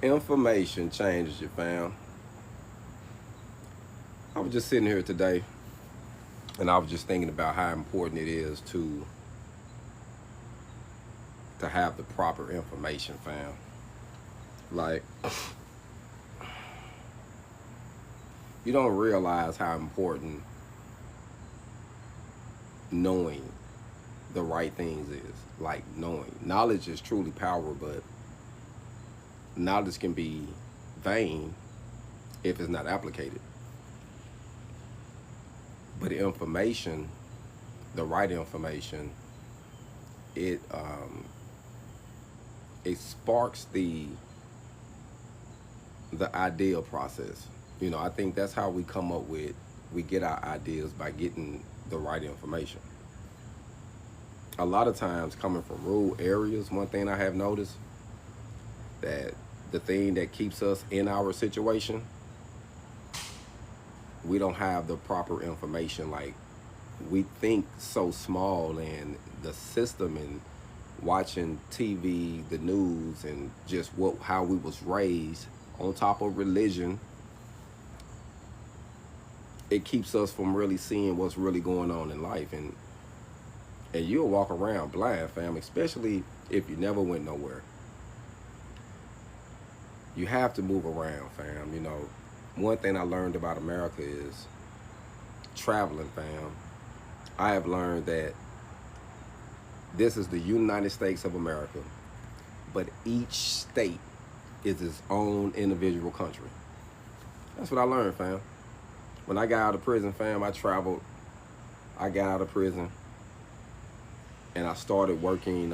Information changes you, fam. I was just sitting here today and I was just thinking about how important it is to have the proper information, fam. Like, you don't realize how important knowing the right things is. Like, knowing. Knowledge is truly power, but knowledge can be vain if it's not applicated. But information, the right information, it it sparks the ideal process. I think that's how we get our ideas by getting the right information. A lot of times coming from rural areas, one thing I have noticed that the thing that keeps us in our situation, we don't have the proper information. Like, we think so small, and the system and watching TV, the news, and just how we was raised on top of religion, it keeps us from really seeing what's really going on in life. And you'll walk around blind, fam, especially if you never went nowhere. You have to move around, fam. One thing I learned about America is traveling, fam. I have learned that this is the United States of America, but each state is its own individual country. That's what I learned, fam. When I got out of prison, fam, I got out of prison and I started working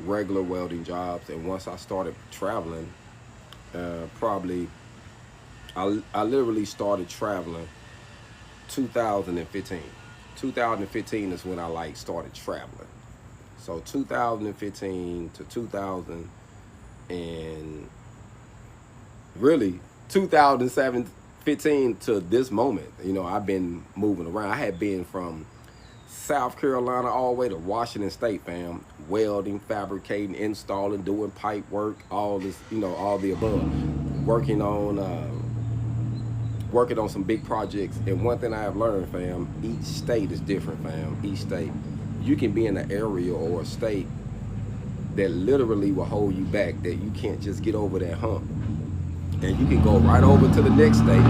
regular welding jobs. And once I started traveling, probably, I literally started traveling 2015. 2015 is when I started traveling. So 2015 to 2000 and really 2015 to this moment, I've been moving around. I had been from South Carolina all the way to Washington State, fam. Welding, fabricating, installing, doing pipe work, all this, all the above. Working on some big projects. And one thing I have learned, fam, each state is different, fam. Each state. You can be in an area or a state that literally will hold you back, that you can't just get over that hump. And you can go right over to the next state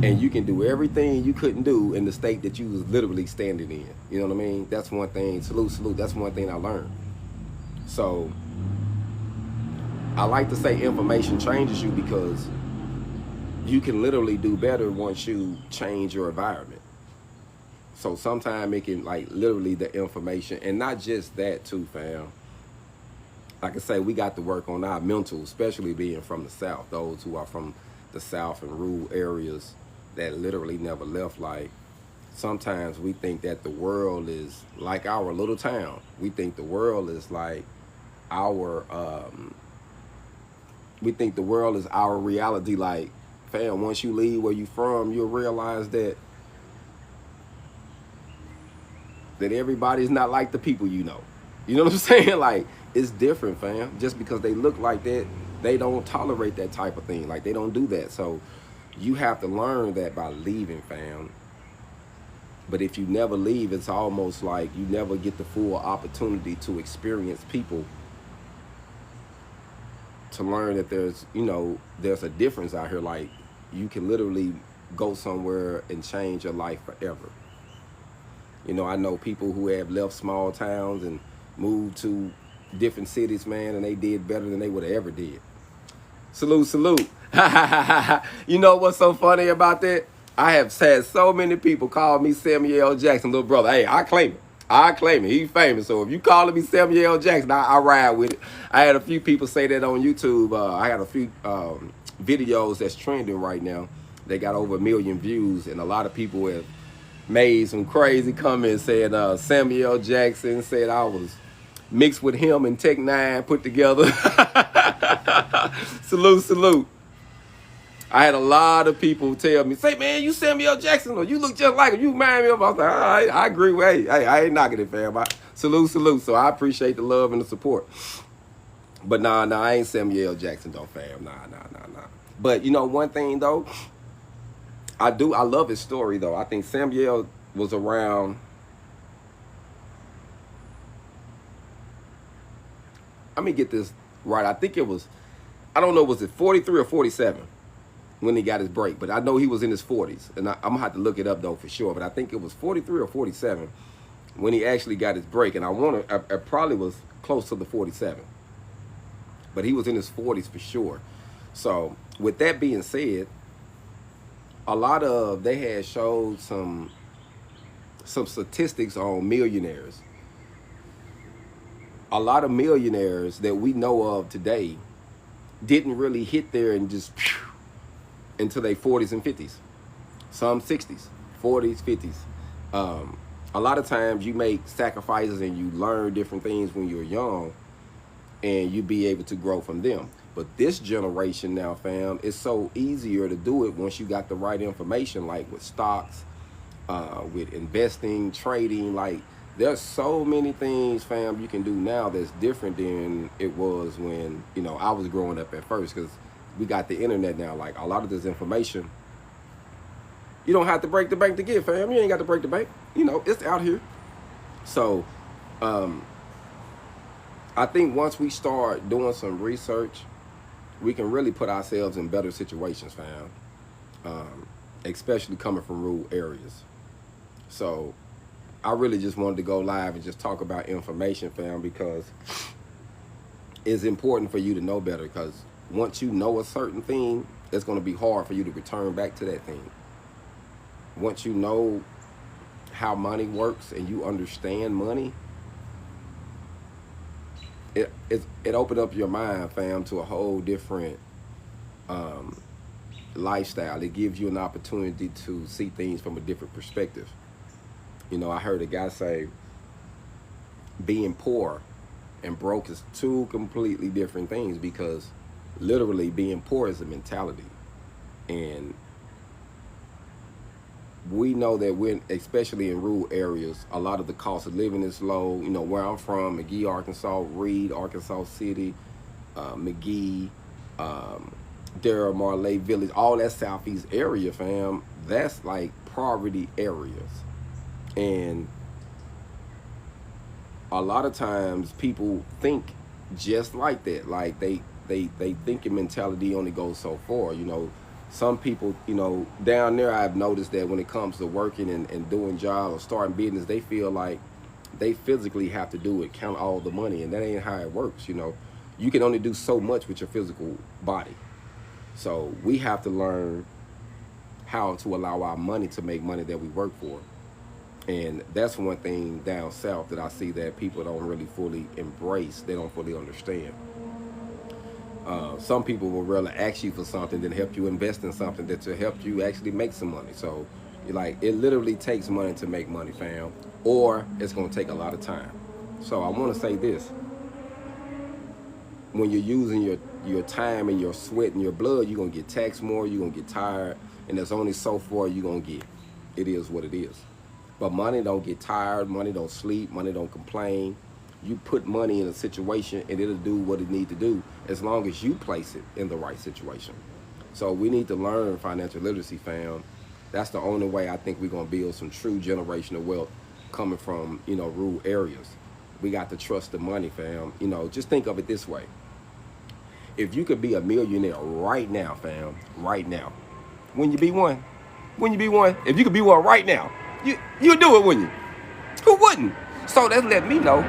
and you can do everything you couldn't do in the state that you was literally standing in. You know what I mean? That's one thing. Salute. That's one thing I learned. So I like to say information changes you because you can literally do better once you change your environment. So sometimes it can literally the information, and not just that too, fam. Like I say, we got to work on our mental, especially being from the South. Those who are from the South and rural areas that literally never left. Sometimes we think that the world is like our little town. We think the world is like our, we think the world is our reality. Like, fam, once you leave where you from, you'll realize that everybody's not like the people you know. You know what I'm saying? It's different, fam. Just because they look like that, they don't tolerate that type of thing. They don't do that. So you have to learn that by leaving, fam. But if you never leave, it's almost like you never get the full opportunity to experience people, to learn that there's a difference out here. You can literally go somewhere and change your life forever. I know people who have left small towns and moved to different cities, man, and they did better than they would have ever did. Salute. You know what's so funny about that? I have had so many people call me Samuel L. Jackson, little brother. Hey, I claim it. He's famous. So if you calling me Samuel L. Jackson, I ride with it. I had a few people say that on YouTube. I got a few videos that's trending right now. They got over 1 million views, and a lot of people have made some crazy comments, said Samuel L. Jackson said I was mixed with him and Tech Nine put together. Salute. I had a lot of people tell me, say, man, you Samuel L. Jackson, or you look just like him. You remind me of him. I was like, all right, I agree. Hey, I ain't knocking it, fam. Salute. So I appreciate the love and the support. But nah, I ain't Samuel L. Jackson though, fam. Nah. But you know one thing though, I love his story though. I think Samuel was around. Let me get this right. I think it was, I don't know, was it 43 or 47 when he got his break? But I know he was in his 40s, and I'm gonna have to look it up though for sure. But I think it was 43 or 47 when he actually got his break, and I probably was close to the 47, but he was in his 40s for sure. So with that being said, a lot of they had showed some statistics on millionaires. A lot of millionaires that we know of today didn't really hit there and just into their 40s and 50s, some 60s, 40s, 50s. A lot of times you make sacrifices and you learn different things when you're young, and you be able to grow from them. But this generation now, fam, it's so easier to do it once you got the right information, like with stocks, with investing, trading. Like there's so many things, fam, you can do now that's different than it was when, you know, I was growing up at first, because we got the internet now. Like a lot of this information, you don't have to break the bank to get, fam. You ain't got to break the bank. You know, it's out here. So, I think once we start doing some research, we can really put ourselves in better situations, fam. Especially coming from rural areas. So I really just wanted to go live and just talk about information, fam, because it's important for you to know better, because once you know a certain thing, it's going to be hard for you to return back to that thing. Once you know how money works and you understand money, it opened up your mind, fam, to a whole different lifestyle. It gives you an opportunity to see things from a different perspective. You know, I heard a guy say being poor and broke is two completely different things, because literally being poor is a mentality. And we know that when, especially in rural areas, a lot of the cost of living is low. You know, where I'm from, McGee, Arkansas, Reed, Arkansas City, McGee, Darrell, Marley Village, all that southeast area, fam, that's like poverty areas. And a lot of times people think just like that. Like they thinking mentality only goes so far. You know, some people, you know, down there, I've noticed that when it comes to working and doing jobs or starting business, they feel like they physically have to do it, count all the money, and that ain't how it works. You know, you can only do so much with your physical body. So we have to learn how to allow our money to make money that we work for. And that's one thing down south that I see that people don't really fully embrace. They don't fully understand. Some people will rather ask you for something than help you invest in something that to help you actually make some money. So, like, it literally takes money to make money, fam, or it's going to take a lot of time. So I want to say this. When you're using your time and your sweat and your blood, you're going to get taxed more, you're going to get tired, and there's only so far you're going to get. It is what it is. But money don't get tired, money don't sleep, money don't complain. You put money in a situation and it'll do what it needs to do as long as you place it in the right situation. So we need to learn financial literacy, fam. That's the only way I think we're going to build some true generational wealth coming from, you know, rural areas. We got to trust the money, fam. You know, just think of it this way. If you could be a millionaire right now, fam, right now, wouldn't you be one? Wouldn't you be one? If you could be one right now, you'd do it, wouldn't you? Who wouldn't? So that's let me know,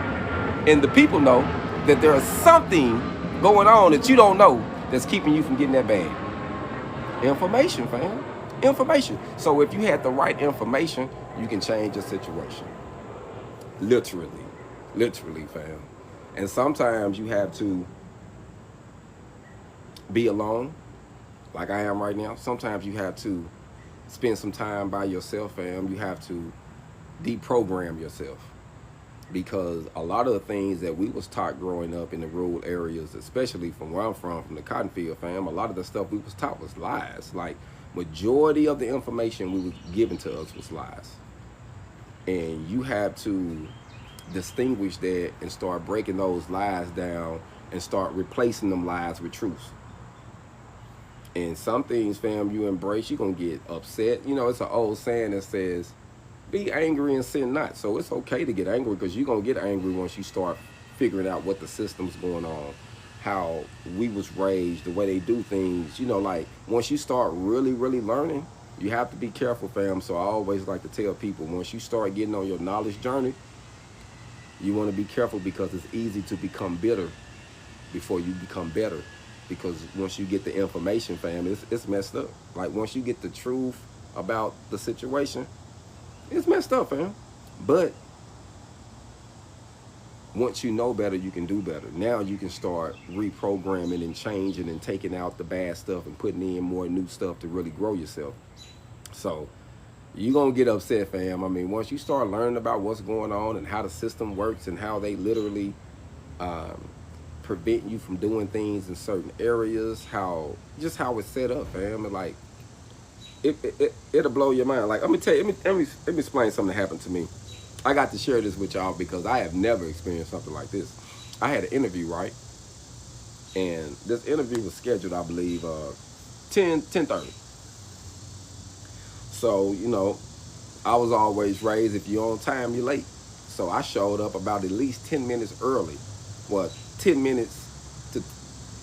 and the people know, that there is something going on that you don't know that's keeping you from getting that bag. Information, fam. Information. So if you had the right information, you can change your situation. Literally, fam. And sometimes you have to be alone, like I am right now. Sometimes you have to spend some time by yourself, fam. You have to deprogram yourself, because a lot of the things that we was taught growing up in the rural areas, especially from where I'm from the cotton field, fam, a lot of the stuff we was taught was lies. Like, majority of the information we was given to us was lies. And you have to distinguish that and start breaking those lies down and start replacing them lies with truths. And some things, fam, you embrace, you're going to get upset. You know, it's an old saying that says, be angry and sin not. So it's okay to get angry, because you're going to get angry once you start figuring out what the system's going on, how we was raised, the way they do things. You know, like once you start really, really learning, you have to be careful, fam. So I always like to tell people, once you start getting on your knowledge journey, you want to be careful, because it's easy to become bitter before you become better. Because once you get the information, fam, it's messed up. Like once you get the truth about the situation, it's messed up, fam. But once you know better, you can do better. Now you can start reprogramming and changing and taking out the bad stuff and putting in more new stuff to really grow yourself. So you're going to get upset, fam. I mean, once you start learning about what's going on and how the system works and how they literally prevent you from doing things in certain areas, how it's set up, fam. And like, it'll blow your mind. Like, let me tell you, let me explain something that happened to me. I got to share this with y'all because I have never experienced something like this. I had an interview, right? And this interview was scheduled, I believe, 10:30. So, you know, I was always raised, if you're on time, you're late. So I showed up about at least 10 minutes early. What, 10 minutes to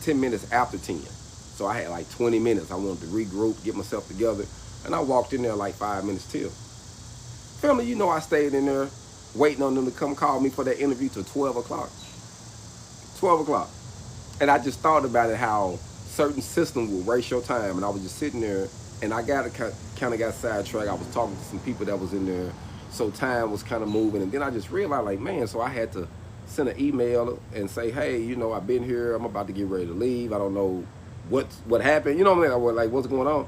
10 minutes after 10. So I had like 20 minutes. I wanted to regroup, get myself together. And I walked in there like 5 minutes till. Family, you know, I stayed in there waiting on them to come call me for that interview till 12 o'clock. 12 o'clock. And I just thought about it, how certain systems will waste your time. And I was just sitting there, and I kind of got sidetracked. I was talking to some people that was in there. So time was kind of moving. And then I just realized, like, man, so I had to send an email and say, hey, you know, I've been here. I'm about to get ready to leave. I don't know what happened. You know what I mean? Like, what's going on?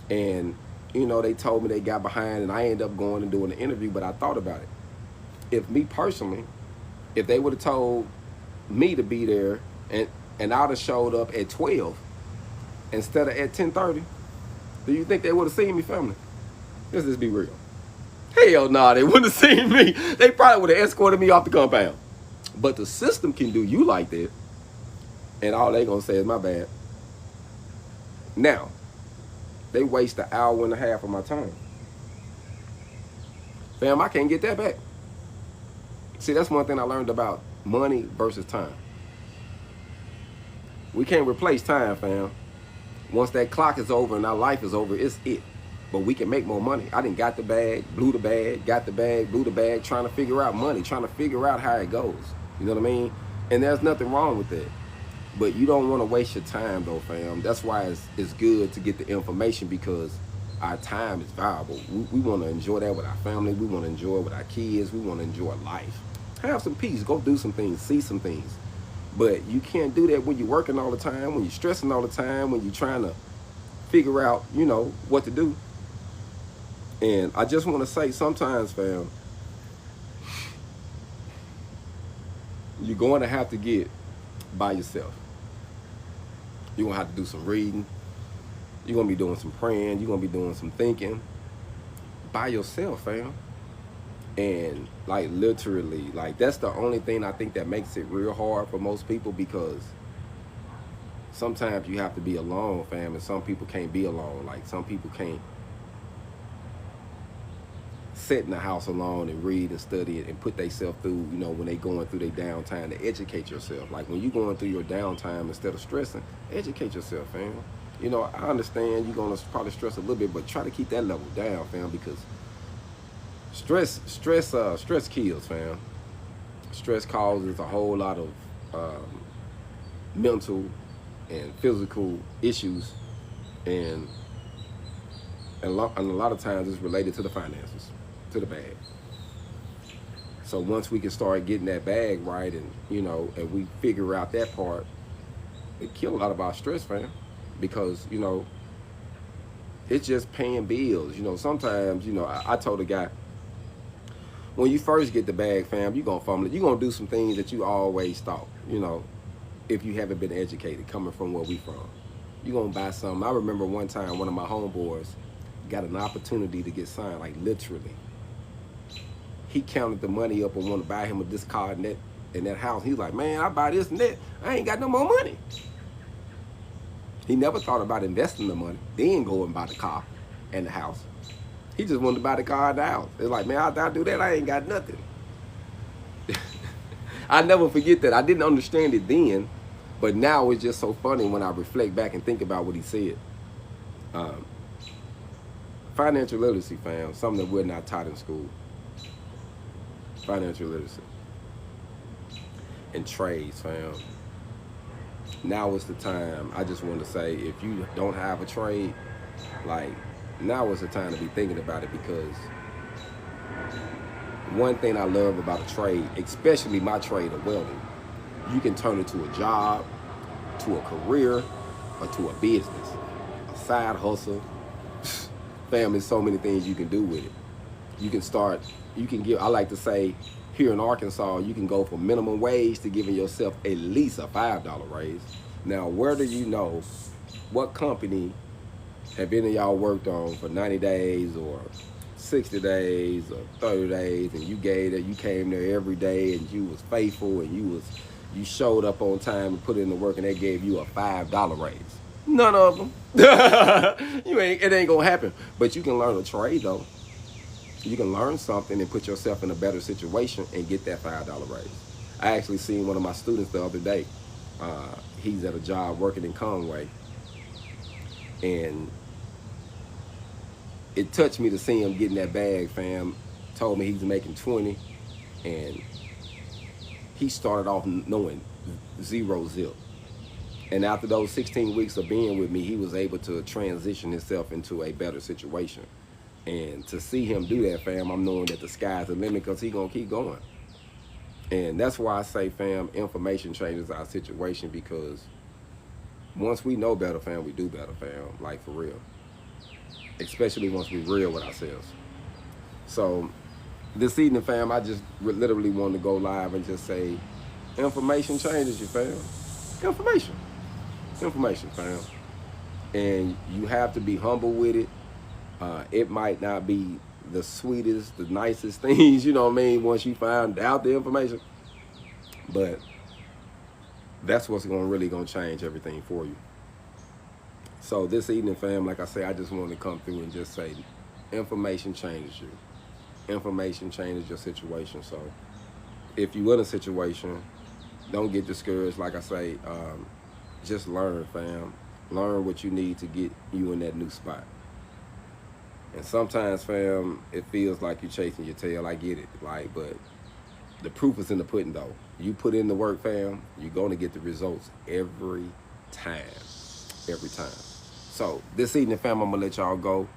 And, you know, they told me they got behind, and I ended up going and doing the interview. But I thought about it. If me personally, if they would have told me to be there and I'd have showed up at 12 instead of at 10:30, do you think they would have seen me, family? Let's just be real. Hell no, they wouldn't have seen me. They probably would have escorted me off the compound. But the system can do you like that, and all they gonna say is my bad. Now, they waste an hour and a half of my time. Fam, I can't get that back. See, that's one thing I learned about money versus time. We can't replace time, fam. Once that clock is over and our life is over, it's it. But we can make more money. I done got the bag, blew the bag, got the bag, blew the bag, trying to figure out money, trying to figure out how it goes. You know what I mean? And there's nothing wrong with that. But you don't want to waste your time, though, fam. That's why it's good to get the information, because our time is valuable. We want to enjoy that with our family. We want to enjoy it with our kids. We want to enjoy life. Have some peace. Go do some things. See some things. But you can't do that when you're working all the time, when you're stressing all the time, when you're trying to figure out, you know, what to do. And I just want to say, sometimes, fam, you're going to have to get by yourself. You're going to have to do some reading. You're going to be doing some praying. You're going to be doing some thinking by yourself, fam. And like literally, like that's the only thing I think that makes it real hard for most people, because sometimes you have to be alone, fam, and some people can't be alone. Like some people can't sit in the house alone and read and study it and put themselves through, you know, when they going through their downtime, to educate yourself. Like when you're going through your downtime, instead of stressing, educate yourself, fam. You know, I understand you're gonna probably stress a little bit, but try to keep that level down, fam, because stress kills, fam. Stress causes a whole lot of mental and physical issues, and a lot of times it's related to the finances, to the bag. So once we can start getting that bag right, and you know, and we figure out that part, it kills a lot of our stress, fam, because you know, it's just paying bills. You know, sometimes, you know, I told a guy, when you first get the bag, fam, you're going to fumble it. You're going to do some things that you always thought, you know, if you haven't been educated, coming from where we from. You're going to buy something. I remember one time, one of my homeboys got an opportunity to get signed, like literally. He counted the money up and wanted to buy him a this card and that. in that house. He's like, man, I buy this and that. I ain't got no more money. He never thought about investing the money, then go and buy the car and the house. He just wanted to buy the car and the house. It's like, man, I do that, I ain't got nothing. I never forget that. I didn't understand it then, but now it's just so funny when I reflect back and think about what he said. Financial literacy, fam, something that we're not taught in school. Financial literacy. And trades, fam. Now is the time. I just want to say, if you don't have a trade, like, now is the time to be thinking about it, because one thing I love about a trade, especially my trade of welding, you can turn it to a job, to a career, or to a business, a side hustle. Fam, there's so many things you can do with it. You can start, you can give, I like to say, here in Arkansas, you can go from minimum wage to giving yourself at least a $5 raise. Now, where do you know, what company have any of y'all worked on for 90 days or 60 days or 30 days, and you came there every day and you was faithful and you showed up on time and put in the work, and they gave you a $5 raise? None of them. It ain't gonna happen. But you can learn a trade though. You can learn something and put yourself in a better situation and get that $5 raise. I actually seen one of my students the other day. He's at a job working in Conway, and it touched me to see him getting that bag, fam. Told me he's making 20, and he started off knowing zero zip. And after those 16 weeks of being with me, he was able to transition himself into a better situation. And to see him do that, fam, I'm knowing that the sky's the limit, because he's going to keep going. And that's why I say, fam, information changes our situation, because once we know better, fam, we do better, fam, like for real. Especially once we're real with ourselves. So this evening, fam, I just literally wanted to go live and just say, information changes you, fam. Information, fam. And you have to be humble with it. It might not be the sweetest, the nicest things, you know what I mean, once you find out the information. But that's what's really gonna change everything for you. So this evening, fam, like I say, I just wanted to come through and just say, information changes you. Information changes your situation. So if you're in a situation, don't get discouraged. Like I say, just learn, fam. Learn what you need to get you in that new spot. And sometimes, fam, it feels like you're chasing your tail. I get it, but the proof is in the pudding, though. You put in the work, fam, you're gonna get the results every time. Every time. So this evening, fam, I'm gonna let y'all go.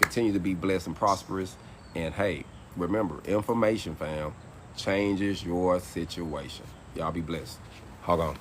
Continue to be blessed and prosperous. And hey, remember, information, fam, changes your situation. Y'all be blessed. Hold on.